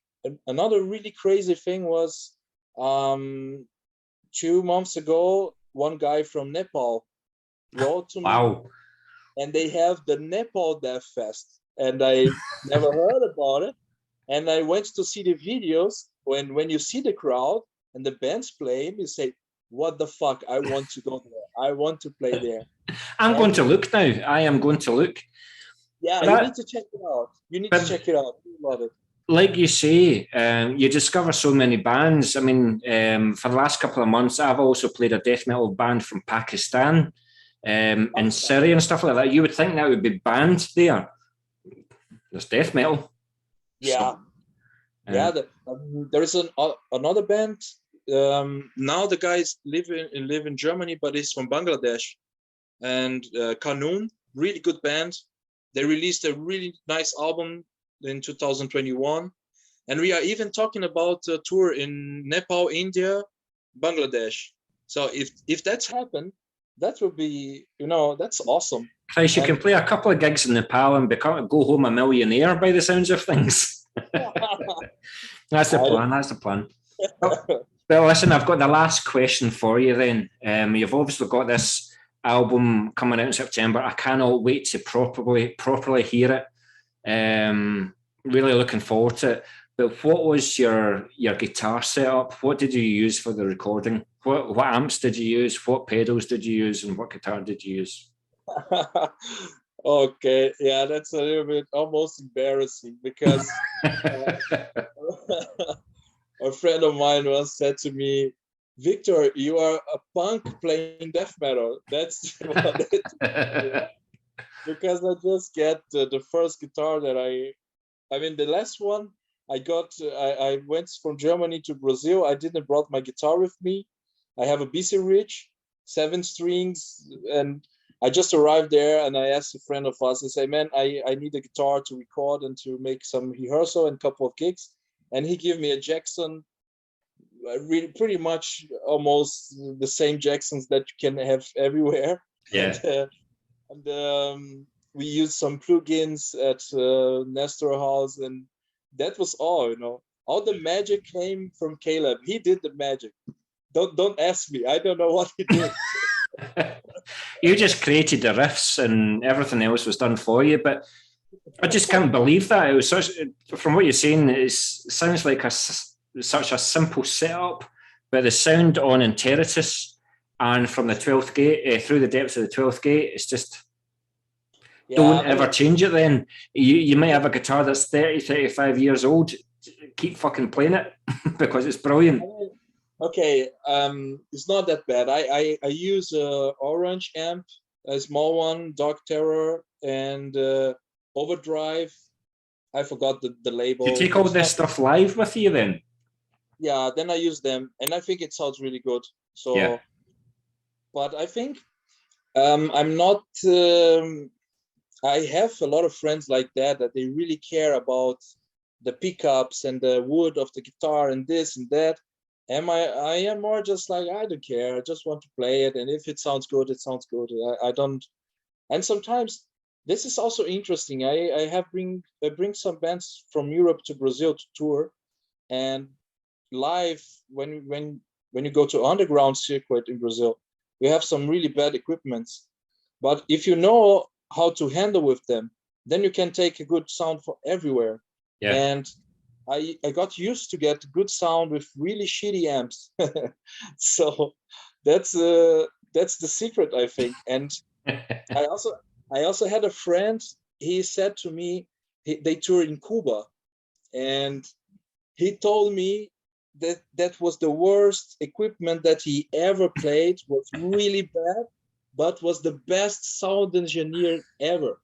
another really crazy thing was 2 months ago, one guy from Nepal wrote to me, and they have the Nepal Death Fest, and I never heard about it. And I went to see the videos. When you see the crowd and the band's playing, you say, "What the fuck? I want to go there. I want to play there." I'm going to look now. I am going to look. Yeah, you need to check it out. You need to check it out. You love it. Like you say, you discover so many bands. I mean, for the last couple of months, I've also played a death metal band from Pakistan, and Syria and stuff like that. You would think that would be banned there. There's death metal. Yeah, there is another band. Now the guys live in Germany, but he's from Bangladesh, and Kanun, really good band. They released a really nice album in 2021, and we are even talking about a tour in Nepal, India, Bangladesh. So if that's happened, that would be, that's awesome. Christ, you can play a couple of gigs in Nepal and go home a millionaire by the sounds of things. That's the plan. That's the plan. Well, listen, I've got the last question for you then. You've obviously got this album coming out in September. I cannot wait to properly hear it. Really looking forward to it. But what was your guitar setup? What did you use for the recording? What amps did you use? What pedals did you use? And what guitar did you use? Okay, yeah, that's a little bit almost embarrassing because a friend of mine once said to me, "Victor, you are a punk playing death metal." That's what it is. Because I just get the first guitar that I mean, the last one I got, I went from Germany to Brazil. I didn't brought my guitar with me. I have a BC Rich, 7 strings, and I just arrived there and I asked a friend of us, I say, "Man, I need a guitar to record and to make some rehearsal and a couple of gigs." And he gave me a Jackson, really pretty much almost the same Jacksons that you can have everywhere. Yeah. And we used some plugins at Nestor House, and that was all. All the magic came from Caleb. He did the magic. Don't ask me. I don't know what he did. You just created the riffs and everything else was done for you. But I just can't believe that. It was from what you're saying, it sounds like such a simple setup, but the sound on Enteritus and from the 12th gate through the depths of the 12th gate, it's just don't ever change it. Then you might have a guitar that's 35 years old. Keep fucking playing it because it's brilliant. Okay, it's not that bad. I use a Orange amp, a small one, Dark Terror, and Overdrive. I forgot the label. You take all this stuff live with you then? Yeah, then I use them, and I think it sounds really good. So, yeah. But I think I'm not. I have a lot of friends like that they really care about the pickups and the wood of the guitar and this and that. I am more just like, I don't care. I just want to play it, and if it sounds good, it sounds good. I don't. And sometimes this is also interesting. I bring some bands from Europe to Brazil to tour, and live when you go to underground circuit in Brazil, we have some really bad equipments. But if you know how to handle with them, then you can take a good sound for everywhere. Yeah. And I got used to get good sound with really shitty amps. So that's the secret, I think. And I also had a friend, he said to me, they toured in Cuba, and he told me that was the worst equipment that he ever played, was really bad, but was the best sound engineer ever.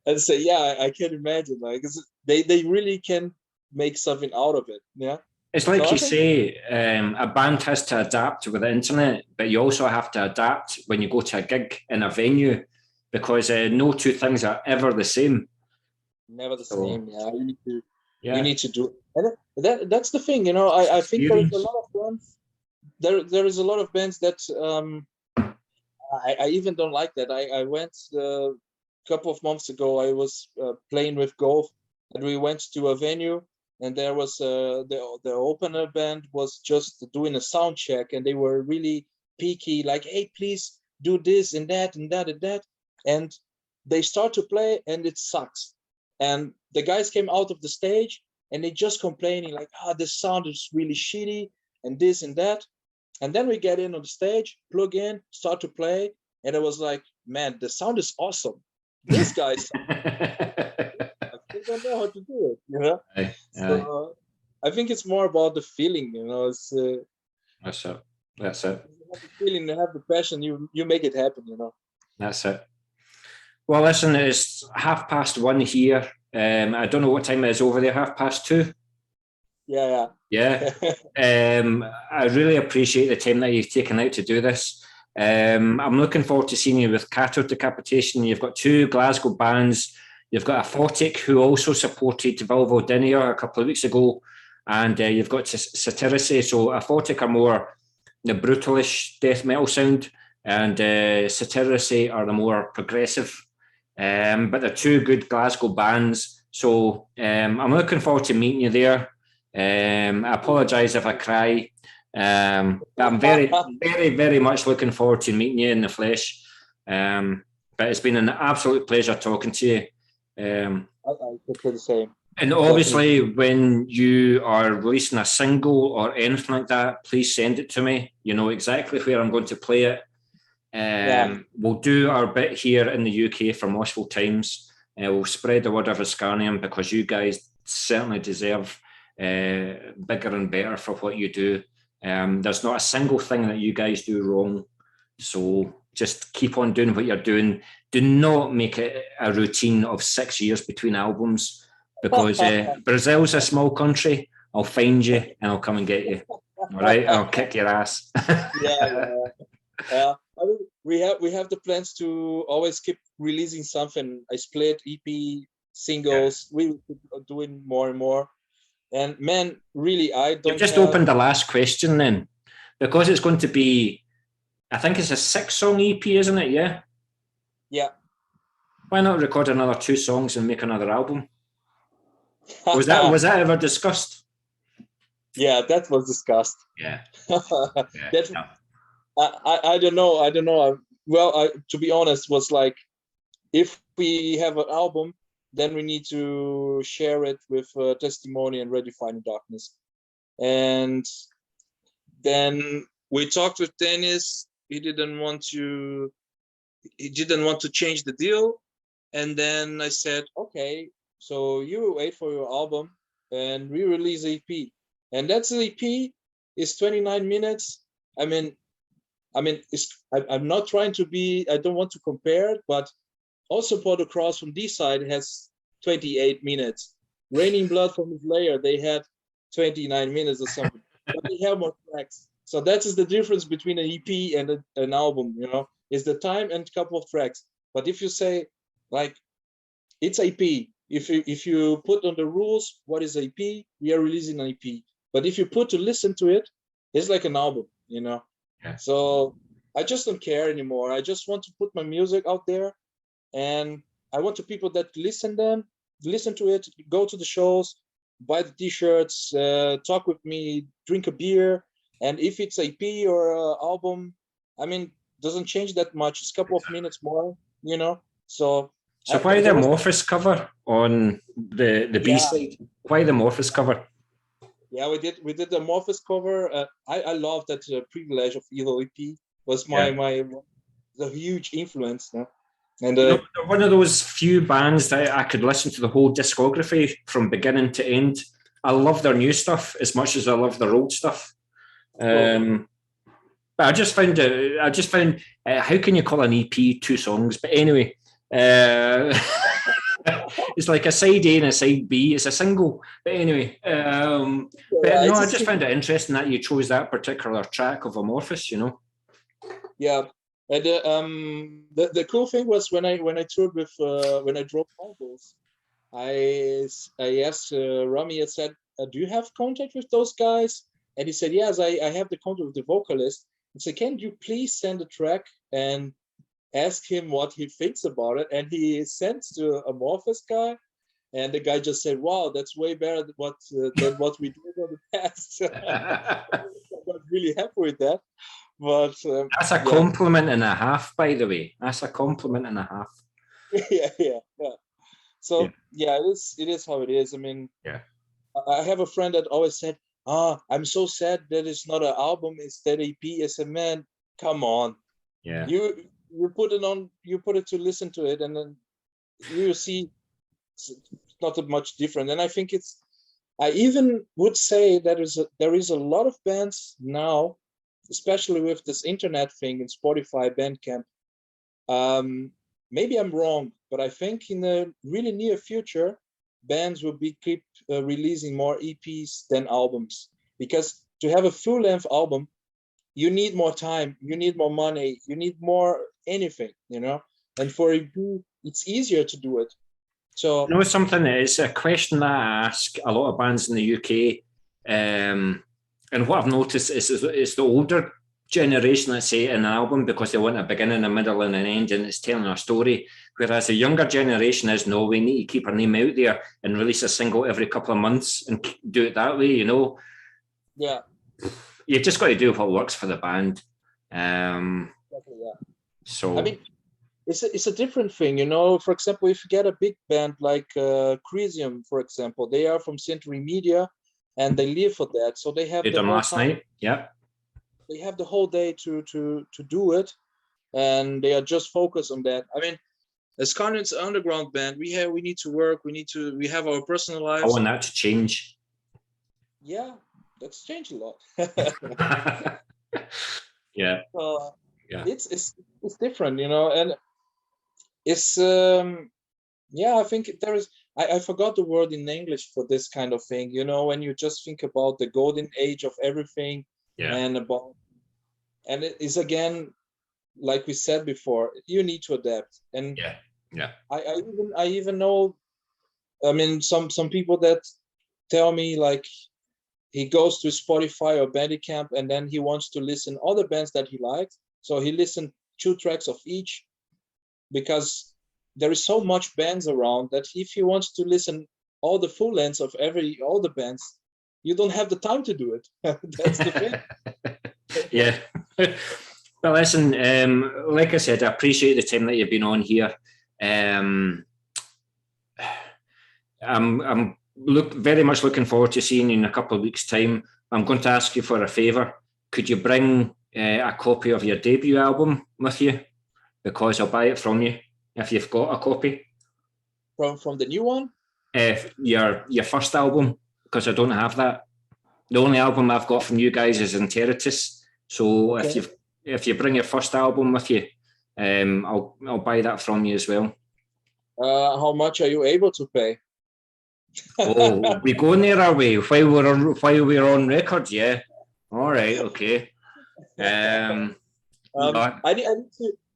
And say, yeah, I can imagine, like, they really can make something out of it. Yeah, it's like you say, a band has to adapt with the internet, but you also have to adapt when you go to a gig in a venue, because no two things are ever the same. Never the same. Yeah, you need to do it. And that's the thing, I think there's a lot of bands. There is a lot of bands that I even don't like that. I went a couple of months ago. I was playing with Golf, and we went to a venue, and there was the opener band was just doing a sound check, and they were really picky, like, "Hey, please do this and that and that and that," and they start to play, and it sucks. And the guys came out of the stage, and they just complaining like, "The sound is really shitty," and this and that. And then we get in on the stage, plug in, start to play, and it was like, man, the sound is awesome. These guys, they don't know how to do it, So I think it's more about the feeling, It's that's it. You have the feeling, you have the passion, you make it happen, That's it. Well, listen, it's 1:30 here. I don't know what time it is over there. 2:30. Yeah. I really appreciate the time that you've taken out to do this. I'm looking forward to seeing you with Cattle Decapitation. You've got 2 Glasgow bands. You've got Aphotic, who also supported Vulvodynia a couple of weeks ago, and you've got Satirici. So Aphotic are more the brutalish death metal sound, and Satirici are the more progressive. But they're two good Glasgow bands, so I'm looking forward to meeting you there. I apologise if I cry. I'm very, very, very much looking forward to meeting you in the flesh. But it's been an absolute pleasure talking to you. I feel the same. And obviously, when you are releasing a single or anything like that, please send it to me. You know exactly where I'm going to play it. We'll do our bit here in the UK for Moshville Times. We'll spread the word of Escarnium, because you guys certainly deserve bigger and better for what you do. There's not a single thing that you guys do wrong. So just keep on doing what you're doing. Do not make it a routine of 6 years between albums, because Brazil's a small country. I'll find you and I'll come and get you. All right, I'll kick your ass. I mean, we have the plans to always keep releasing something. I split EP singles. We are doing more and more. And man, really, I don't. You've just opened the last question then, because it's going to be, I think it's a 6-song EP, isn't it? Yeah. Yeah. Why not record another 2 songs and make another album? Was that ever discussed? Yeah, that was discussed. Yeah. I don't know. Well, to be honest, was like, if we have an album, then we need to share it with Testimony and ReRedefining Darkness. And then we talked with Dennis. He didn't want to change the deal. And then I said, okay, so you wait for your album and we release EP. And that's the EP is 29 minutes. I mean, I'm not trying to be, I don't want to compare it, but also Pour the Cross from this side has 28 minutes. Raining Blood from his layer, they had 29 minutes or something, but they have more tracks. So that is the difference between an EP and an album, you know, is the time and a couple of tracks. But if you say, like, it's EP, if you put on the rules, what is EP? We are releasing an EP. But if you put to listen to it, it's like an album, you know? Yeah. So I just don't care anymore. I just want to put my music out there, and I want to people that listen to it, go to the shows, buy the t-shirts, talk with me, drink a beer. And if it's EP or album, I mean, doesn't change that much. It's a couple of minutes more, you know? So why the Amorphous cover on the B-side? Why the Amorphous cover? Yeah, we did the Amorphous cover. I love that Privilege of Evil EP was the huge influence. Yeah? And they're one of those few bands that I could listen to the whole discography from beginning to end. I love their new stuff as much as I love their old stuff. But I just found how can you call an EP 2 songs? But anyway, it's like a side A and a side B. It's a single. But anyway, I just found it interesting that you chose that particular track of Amorphous, you know. Yeah. And the cool thing was when I toured with when I drove albums, I asked Rami. I said, "Do you have contact with those guys?" And he said, "Yes, I have the contact with the vocalist." I said, "Can you please send a track and ask him what he thinks about it?" And he sent to Amorphous guy, and the guy just said, "Wow, that's way better than what we did in the past." I'm not really happy with that. But that's a compliment and a half, by the way. That's a compliment and a half. yeah. So it is how it is. I mean, I have a friend that always said, I'm so sad that it's not an album, it's that EP." I said, "Man, come on. Yeah. You put it on, you put it to listen to it, and then you see it's not that much different." And I think I even would say that there is a lot of bands now, especially with this internet thing in Spotify, Bandcamp. Maybe I'm wrong, but I think in the really near future, bands will keep releasing more EPs than albums. Because to have a full-length album, you need more time, you need more money, you need more anything, you know? And for EP, it's easier to do it. So, you know something, it's a question that I ask a lot of bands in the UK, and what I've noticed is the older generation, let's say, in an album because they want a beginning, a middle, and an end, and it's telling a story. Whereas the younger generation is, no, we need to keep our name out there and release a single every couple of months and do it that way, you know? Yeah. You've just got to do what works for the band. So, I mean, it's a different thing, you know. For example, if you get a big band like Crisium, for example, they are from Century Media and they live for that. So they have did them last night. Yeah. They have the whole day to do it, and they are just focused on that. I mean, Escarnium's an underground band. We need to work. We have our personal lives. I want that to change. Yeah, that's changed a lot. Yeah. Yeah. It's different, you know, and it's I think there is. I forgot the word in English for this kind of thing. You know, when you just think about the golden age of everything. Yeah. And it is, again, like we said before, you need to adapt. And yeah. I even know, I mean, some people that tell me like he goes to Spotify or Bandcamp and then he wants to listen all the bands that he likes. So he listened 2 tracks of each, because there is so much bands around that if he wants to listen all the full lengths of all the bands, you don't have the time to do it. That's the thing. Yeah. Well, listen, like I said, I appreciate the time that you've been on here. I'm very much looking forward to seeing you in a couple of weeks' time. I'm going to ask you for a favour. Could you bring a copy of your debut album with you? Because I'll buy it from you if you've got a copy. From the new one? Your first album, because I don't have that. The only album I've got from you guys is Interitus. So okay. if you bring your first album with you, I'll buy that from you as well. How much are you able to pay? Oh, we go there, are we? While we're on record, yeah. All right, okay. I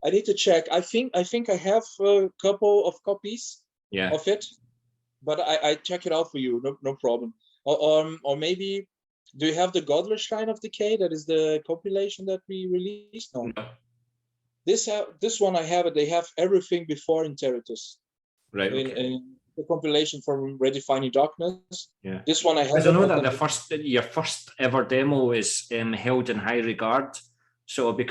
need to check. I think I have a couple of copies of it, but I check it out for you. No problem. Or maybe, do you have the Godless Shrine of Decay? That is the compilation that we released. No. This one I have it. They have everything before Interitus. Right. In the compilation from ReRedefining Darkness. Yeah. This one I have. Because I know that your first ever demo is held in high regard. So it'll be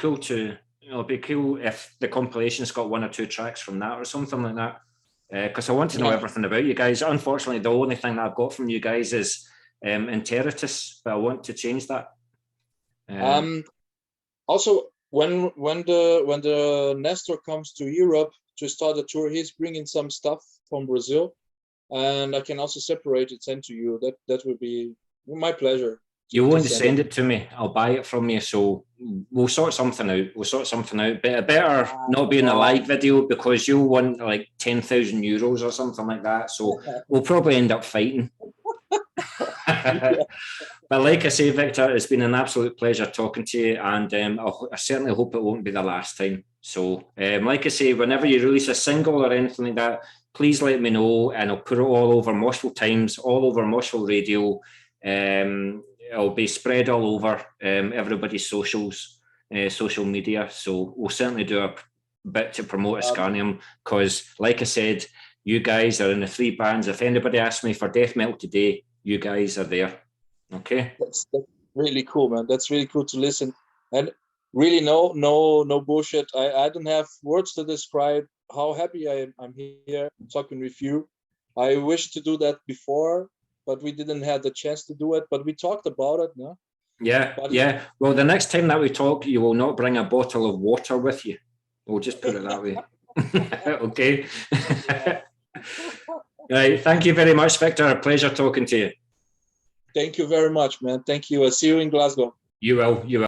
cool if the compilation's got 1 or 2 tracks from that or something like that. Because I want to know everything about you guys. Unfortunately, the only thing that I've got from you guys is Interitus, but I want to change that. Also, when the Nestor comes to Europe to start a tour, he's bringing some stuff from Brazil, and I can also separate it, send to you. That would be my pleasure. You won't send it to me. I'll buy it from you. So we'll sort something out. But it better not be in a live video, because you'll want like 10,000 euros or something like that. So we'll probably end up fighting. But like I say, Victor, it's been an absolute pleasure talking to you, and I certainly hope it won't be the last time. So like I say, whenever you release a single or anything like that, please let me know, and I'll put it all over Moshville Times, all over Moshville Radio. It'll be spread all over everybody's social media. So we'll certainly do a bit to promote Escarnium, because like I said, you guys are in the 3 bands. If anybody asks me for death metal today, you guys are there. Okay. That's really cool, man. That's really cool to listen. And really, no bullshit. I don't have words to describe how happy I'm here talking with you. I wish to do that before, but we didn't have the chance to do it. But we talked about it, no? Yeah. Well, the next time that we talk, you will not bring a bottle of water with you. We'll just put it that way. Okay. Right. Thank you very much, Victor. A pleasure talking to you. Thank you very much, man. Thank you. I'll see you in Glasgow. You will.